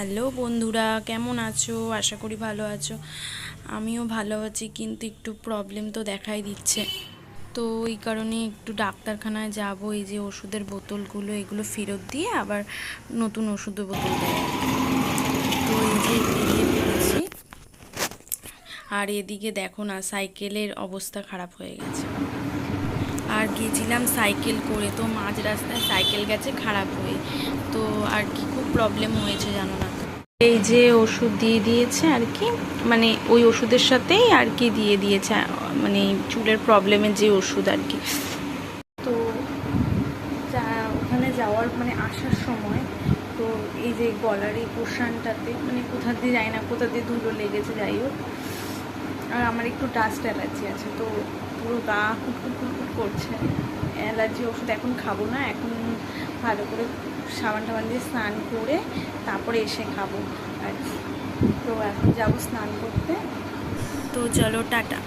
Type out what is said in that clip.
Hello বন্ধুরা, কেমন আছো? আশা করি ভালো আছো। আমিও ভালো আছি, কিন্তু একটু প্রবলেম তো দেখাই দিচ্ছে। তো এই কারণে একটু ডাক্তারখানায় যাব। এই যে ওষুধের বোতলগুলো, এগুলো ফেরত দিয়ে আবার নতুন ওষুধের বোতল দেয়। তো এই যে বেরিয়ে পড়েছি। আর এদিকে দেখো না, সাইকেলের অবস্থা খারাপ হয়ে গেছে। আর গিয়েছিলাম সাইকেল করে, তো মাঝ রাস্তায় সাইকেল গেছে খারাপ হয়ে। তো আর কি খুব প্রবলেম হয়েছে জানো না। এই যে ওষুধ দিয়ে দিয়েছে আর কি, মানে ওই ওষুধের সাথেই আর কি দিয়ে দিয়েছে, মানে চুলের প্রবলেমের যে ওষুধ আর কি। তো ওখানে যাওয়ার মানে আসার সময় তো এই যে গলার এই পোর্শনটাতে মানে কোথা দিয়ে যায় না, কোথা দিয়ে ধুলো লেগেছে, যাই হোক। আর আমার একটু ডাস্ট অ্যালার্জি আছে, তো পুরো গা হুটহুট হুটহুট করছে। অ্যালার্জি ওষুধ এখন খাবো না, এখন ভালো করে সাবান টাবান দিয়ে স্নান করে তারপরে এসে খাবো আর কি। তো এখন যাবো স্নান করতে। তো চলো, টাটা।